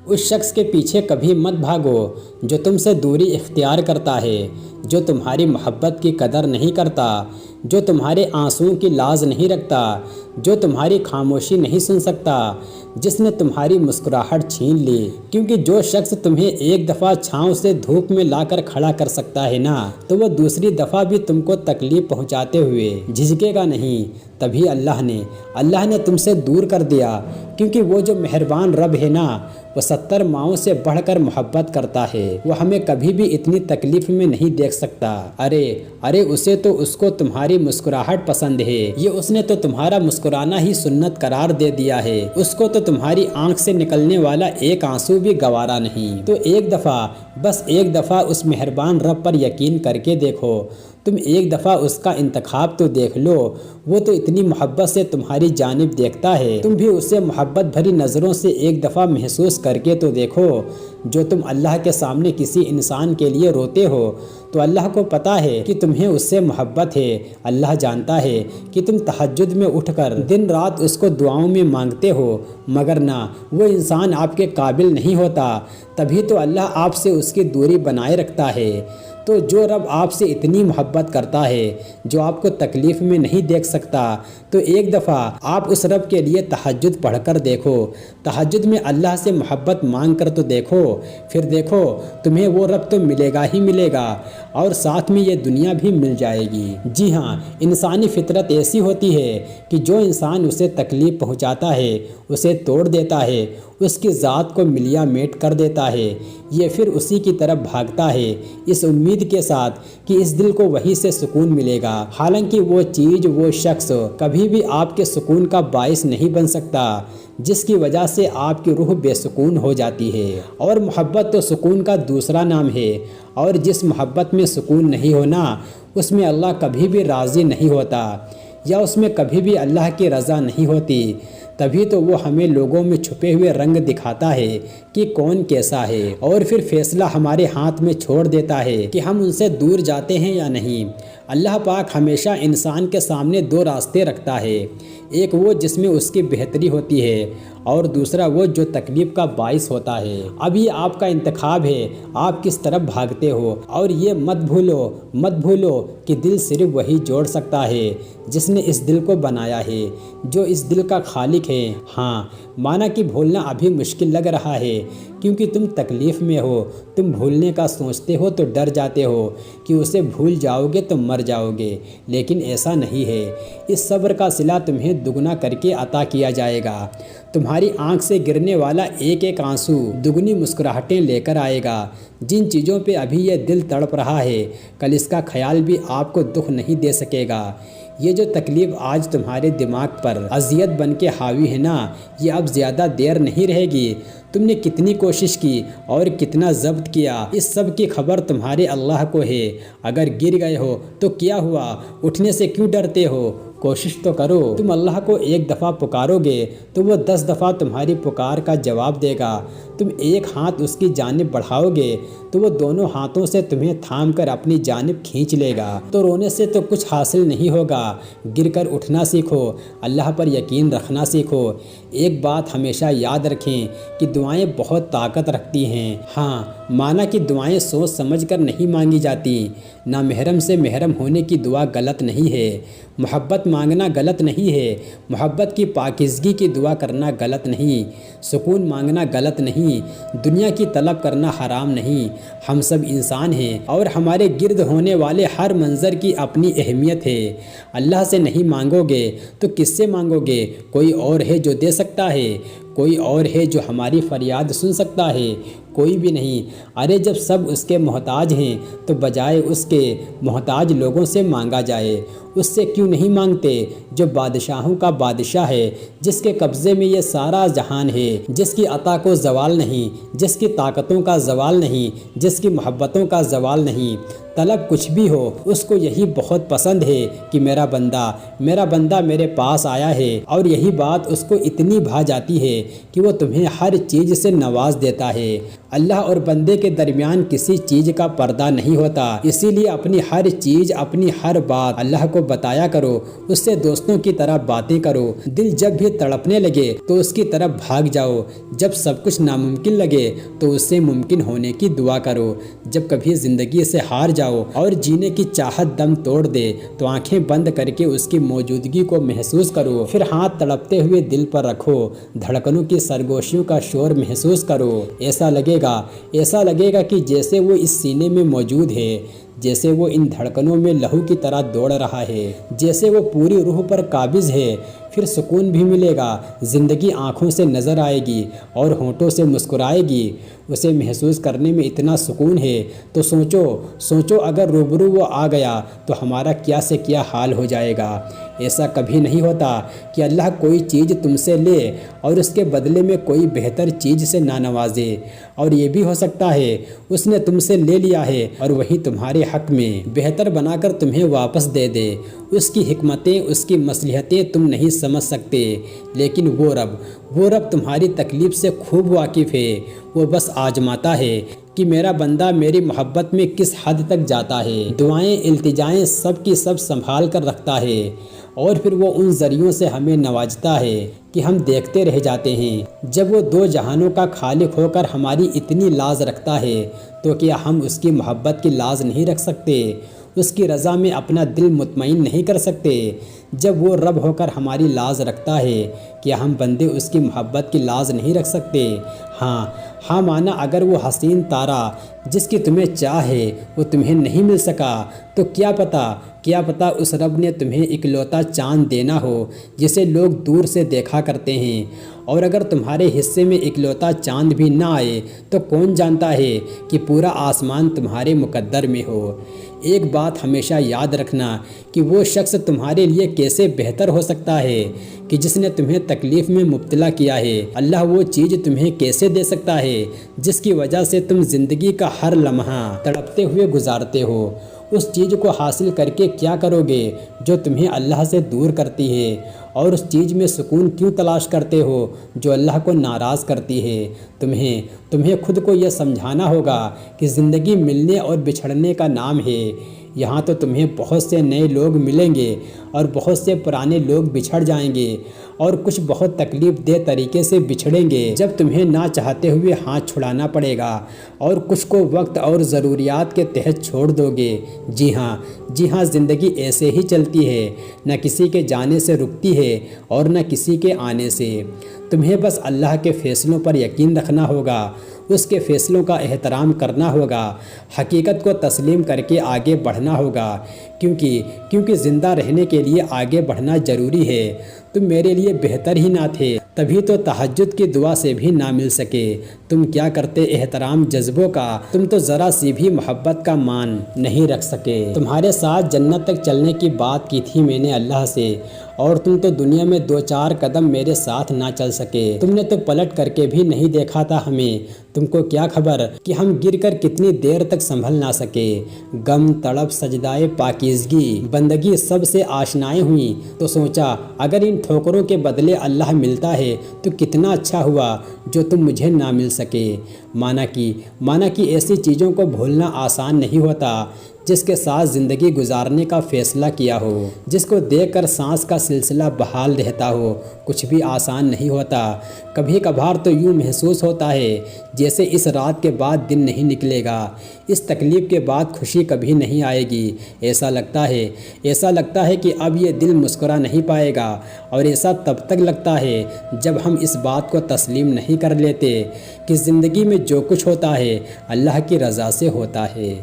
اس شخص کے پیچھے کبھی مت بھاگو جو تم سے دوری اختیار کرتا ہے، جو تمہاری محبت کی قدر نہیں کرتا، جو تمہارے آنسوؤں کی لاز نہیں رکھتا، جو تمہاری خاموشی نہیں سن سکتا، جس نے تمہاری مسکراہٹ چھین لی۔ کیونکہ جو شخص تمہیں ایک دفعہ چھاؤں سے دھوپ میں لا کر کھڑا کر سکتا ہے نا، تو وہ دوسری دفعہ بھی تم کو تکلیف پہنچاتے ہوئے جھجکے گا نہیں۔ تبھی اللہ نے تم سے دور کر دیا، کیونکہ وہ جو مہربان رب ہے نا، وہ 70 ماؤں سے بڑھ کر محبت کرتا ہے۔ وہ ہمیں کبھی بھی اتنی تکلیف میں نہیں دیکھ سکتا۔ ارے اس کو تمہاری مسکراہٹ پسند ہے، یہ اس نے تو تمہارا مسکرانا ہی سنت قرار دے دیا ہے۔ اس کو تو تمہاری آنکھ سے نکلنے والا ایک آنسو بھی گوارا نہیں۔ تو بس ایک دفعہ اس مہربان رب پر یقین کر کے دیکھو۔ تم ایک دفعہ اس کا انتخاب تو دیکھ لو، وہ تو اتنی محبت سے تمہاری جانب دیکھتا ہے۔ تم بھی اسے محبت بھری نظروں سے ایک دفعہ محسوس کر کے تو دیکھو۔ جو تم اللہ کے سامنے کسی انسان کے لیے روتے ہو تو اللہ کو پتا ہے کہ تمہیں اس سے محبت ہے۔ اللہ جانتا ہے کہ تم تہجد میں اٹھ کر دن رات اس کو دعاؤں میں مانگتے ہو، مگر نہ، وہ انسان آپ کے قابل نہیں ہوتا، تبھی تو اللہ آپ سے اس کی دوری بنائے رکھتا ہے۔ تو جو رب آپ سے اتنی محبت کرتا ہے، جو آپ کو تکلیف میں نہیں دیکھ سکتا، تو ایک دفعہ آپ اس رب کے لیے تہجد پڑھ کر دیکھو، تہجد میں اللہ سے محبت مانگ کر تو دیکھو، پھر دیکھو تمہیں وہ رب تو ملے گا ہی ملے گا، اور ساتھ میں یہ دنیا بھی مل جائے گی۔ جی ہاں، انسانی فطرت ایسی ہوتی ہے کہ جو انسان اسے تکلیف پہنچاتا ہے، اسے توڑ دیتا ہے، اس کی ذات کو ملیا میٹ کر دیتا ہے، یہ پھر اسی کی طرف بھاگتا ہے، اس امید کے ساتھ کہ اس دل کو وہی سے سکون ملے گا۔ حالانکہ وہ چیز، وہ شخص کبھی بھی آپ کے سکون کا باعث نہیں بن سکتا، جس کی وجہ سے آپ کی روح بے سکون ہو جاتی ہے۔ اور محبت تو سکون کا دوسرا نام ہے، اور جس محبت میں سکون نہیں ہونا، اس میں اللہ کبھی بھی راضی نہیں ہوتا، یا اس میں کبھی بھی اللہ کی رضا نہیں ہوتی۔ تبھی تو وہ ہمیں لوگوں میں چھپے ہوئے رنگ دکھاتا ہے کہ کون کیسا ہے، اور پھر فیصلہ ہمارے ہاتھ میں چھوڑ دیتا ہے کہ ہم ان سے دور جاتے ہیں یا نہیں۔ اللہ پاک ہمیشہ انسان کے سامنے دو راستے رکھتا ہے، ایک وہ جس میں اس کی بہتری ہوتی ہے، اور دوسرا وہ جو تکلیف کا باعث ہوتا ہے۔ اب یہ آپ کا انتخاب ہے، آپ کس طرف بھاگتے ہو۔ اور یہ مت بھولو کہ دل صرف وہی جوڑ سکتا ہے جس نے اس دل کو بنایا ہے، جو اس دل کا خالق ہے۔ ہاں، مانا کہ بھولنا ابھی مشکل لگ رہا ہے، کیونکہ تم تکلیف میں ہو، تم بھولنے کا سوچتے ہو تو ڈر جاتے ہو کہ اسے بھول جاؤ گے تو مر جاؤ گے، لیکن ایسا نہیں ہے۔ اس صبر کا صلہ تمہیں دگنا کر کے عطا کیا جائے گا۔ تمہاری آنکھ سے گرنے والا ایک ایک آنسو دگنی مسکراہٹیں لے کر آئے گا۔ جن چیزوں پہ ابھی یہ دل تڑپ رہا ہے، کل اس کا خیال بھی آپ کو دکھ نہیں دے سکے گا۔ یہ جو تکلیف آج تمہارے دماغ پر اذیت بن کے حاوی ہے نا، یہ اب زیادہ دیر نہیں رہے گی۔ تم نے کتنی کوشش کی اور کتنا ضبط کیا، اس سب کی خبر تمہارے اللہ کو ہے۔ اگر گر گئے ہو تو کیا ہوا، اٹھنے سے کیوں ڈرتے ہو؟ کوشش تو کرو۔ تم اللہ کو ایک دفعہ پکارو گے تو وہ 10 دفعہ تمہاری پکار کا جواب دے گا۔ تم ایک ہاتھ اس کی جانب بڑھاؤ گے تو وہ دونوں ہاتھوں سے تمہیں تھام کر اپنی جانب کھینچ لے گا۔ تو رونے سے تو کچھ حاصل نہیں ہوگا، گر کر اٹھنا سیکھو، اللہ پر یقین رکھنا سیکھو۔ ایک بات ہمیشہ یاد رکھیں کہ دعائیں بہت طاقت رکھتی ہیں۔ ہاں، مانا کہ دعائیں سوچ سمجھ کر نہیں مانگی جاتی۔ نامحرم سے محرم ہونے کی دعا غلط نہیں ہے، محبت مانگنا غلط نہیں ہے، محبت کی پاکیزگی کی دعا کرنا غلط نہیں، سکون مانگنا غلط نہیں، دنیا کی طلب کرنا حرام نہیں۔ ہم سب انسان ہیں، اور ہمارے گرد ہونے والے ہر منظر کی اپنی اہمیت ہے۔ اللہ سے نہیں مانگو گے تو کس سے مانگو گے؟ کوئی اور ہے جو دے سکتا ہے؟ کوئی اور ہے جو ہماری فریاد سن سکتا ہے؟ کوئی بھی نہیں۔ ارے جب سب اس کے محتاج ہیں تو بجائے اس کے محتاج لوگوں سے مانگا جائے۔ اس سے کیوں نہیں مانگتے جو بادشاہوں کا بادشاہ ہے، جس کے قبضے میں یہ سارا جہان ہے، جس کی عطا کو زوال نہیں، جس کی طاقتوں کا زوال نہیں، جس کی محبتوں کا زوال نہیں۔ طلب کچھ بھی ہو، اس کو یہی بہت پسند ہے کہ میرا بندہ میرے پاس آیا ہے، اور یہی بات اس کو اتنی بھا جاتی ہے کہ وہ تمہیں ہر چیز سے نواز دیتا ہے۔ اللہ اور بندے کے درمیان کسی چیز کا پردہ نہیں ہوتا، اسی لیے اپنی ہر چیز، اپنی ہر بات اللہ کو بتایا کرو، اس سے دوستوں کی طرح باتیں کرو۔ دل جب بھی تڑپنے لگے تو اس کی طرف بھاگ جاؤ، جب سب کچھ ناممکن لگے تو اس سے ممکن ہونے کی دعا کرو۔ جب کبھی زندگی سے ہار جاؤ اور جینے کی چاہت دم توڑ دے تو آنکھیں بند کر کے اس کی موجودگی کو محسوس کرو، پھر ہاتھ تڑپتے ہوئے دل پر رکھو، دھڑکنوں کی سرگوشیوں کا شور محسوس کرو۔ ایسا لگے گا کہ جیسے وہ اس سینے میں موجود ہے، جیسے وہ ان دھڑکنوں میں لہو کی طرح دوڑ رہا ہے، جیسے وہ پوری روح پر قابض ہے۔ پھر سکون بھی ملے گا، زندگی آنکھوں سے نظر آئے گی اور ہونٹوں سے مسکرائے گی۔ اسے محسوس کرنے میں اتنا سکون ہے تو سوچو اگر روبرو وہ آ گیا تو ہمارا کیا سے کیا حال ہو جائے گا۔ ایسا کبھی نہیں ہوتا کہ اللہ کوئی چیز تم سے لے اور اس کے بدلے میں کوئی بہتر چیز سے نہ نوازے، اور یہ بھی ہو سکتا ہے اس نے تم سے لے لیا ہے اور وہی تمہارے حق میں بہتر بنا کر تمہیں واپس دے دے۔ اس کی حکمتیں، اس کی مصلحتیں تم نہیں سمجھ سکتے، لیکن وہ رب تمہاری تکلیف سے خوب واقف ہے۔ وہ بس آزماتا ہے کہ میرا بندہ میری محبت میں کس حد تک جاتا ہے۔ دعائیں، التجائیں سب کی سب سنبھال کر رکھتا ہے، اور پھر وہ ان ذریعوں سے ہمیں نوازتا ہے کہ ہم دیکھتے رہ جاتے ہیں۔ جب وہ دو جہانوں کا خالق ہو کر ہماری اتنی لاز رکھتا ہے تو کیا ہم اس کی محبت کی لاز نہیں رکھ سکتے؟ اس کی رضا میں اپنا دل مطمئن نہیں کر سکتے؟ جب وہ رب ہو کر ہماری لاز رکھتا ہے، کیا ہم بندے اس کی محبت کی لاز نہیں رکھ سکتے؟ ہاں مانا اگر وہ حسین تارا جس کی تمہیں چاہ ہے وہ تمہیں نہیں مل سکا تو کیا پتہ اس رب نے تمہیں اکلوتا چاند دینا ہو جسے لوگ دور سے دیکھا کرتے ہیں، اور اگر تمہارے حصے میں اکلوتا چاند بھی نہ آئے تو کون جانتا ہے کہ پورا آسمان تمہارے مقدر میں ہو۔ ایک بات ہمیشہ یاد رکھنا کہ وہ شخص تمہارے لیے کیسے بہتر ہو سکتا ہے کہ جس نے تمہیں تکلیف میں مبتلا کیا ہے۔ اللہ وہ چیز تمہیں کیسے دے سکتا ہے جس کی وجہ سے تم زندگی کا ہر لمحہ تڑپتے ہوئے گزارتے ہو۔ اس چیز کو حاصل کر کے کیا کرو گے جو تمہیں اللہ سے دور کرتی ہے، اور اس چیز میں سکون کیوں تلاش کرتے ہو جو اللہ کو ناراض کرتی ہے؟ تمہیں خود کو یہ سمجھانا ہوگا کہ زندگی ملنے اور بچھڑنے کا نام ہے۔ یہاں تو تمہیں بہت سے نئے لوگ ملیں گے اور بہت سے پرانے لوگ بچھڑ جائیں گے، اور کچھ بہت تکلیف دہ طریقے سے بچھڑیں گے جب تمہیں نہ چاہتے ہوئے ہاتھ چھڑانا پڑے گا، اور کچھ کو وقت اور ضروریات کے تحت چھوڑ دو گے۔ جی ہاں زندگی ایسے ہی چلتی ہے، نہ کسی کے جانے سے رکتی ہے اور نہ کسی کے آنے سے۔ تمہیں بس اللہ کے فیصلوں پر یقین رکھنا ہوگا، اس کے فیصلوں کا احترام کرنا ہوگا، حقیقت کو تسلیم کر کے آگے بڑھنا ہوگا، کیونکہ زندہ رہنے کے لیے آگے بڑھنا ضروری ہے۔ تم میرے لیے بہتر ہی نہ تھے، تبھی تو تہجد کی دعا سے بھی نہ مل سکے۔ تم کیا کرتے احترام جذبوں کا، تم تو ذرا سی بھی محبت کا مان نہیں رکھ سکے۔ تمہارے ساتھ جنت تک چلنے کی بات کی تھی میں نے اللہ سے، اور تم تو دنیا میں 2-4 قدم میرے ساتھ نہ چل سکے۔ تم نے تو پلٹ کر کے بھی نہیں دیکھا تھا ہمیں، تم کو کیا خبر کہ ہم گر کر کتنی دیر تک سنبھل نہ سکے۔ غم، تڑپ، سجدائے پاکیزگی، بندگی سب سے آشنائیں ہوئیں تو سوچا اگر ان ٹھوکروں کے بدلے اللہ ملتا ہے تو کتنا اچھا ہوا جو تم مجھے نہ مل سکے۔ مانا کہ ایسی چیزوں کو بھولنا آسان نہیں ہوتا جس کے ساتھ زندگی گزارنے کا فیصلہ کیا ہو، جس کو دیکھ کر سانس کا سلسلہ بحال رہتا ہو۔ کچھ بھی آسان نہیں ہوتا، کبھی کبھار تو یوں محسوس ہوتا ہے جیسے اس رات کے بعد دن نہیں نکلے گا، اس تکلیف کے بعد خوشی کبھی نہیں آئے گی۔ ایسا لگتا ہے کہ اب یہ دل مسکرا نہیں پائے گا، اور ایسا تب تک لگتا ہے جب ہم اس بات کو تسلیم نہیں کر لیتے کہ زندگی میں جو کچھ ہوتا ہے اللہ کی رضا سے ہوتا ہے۔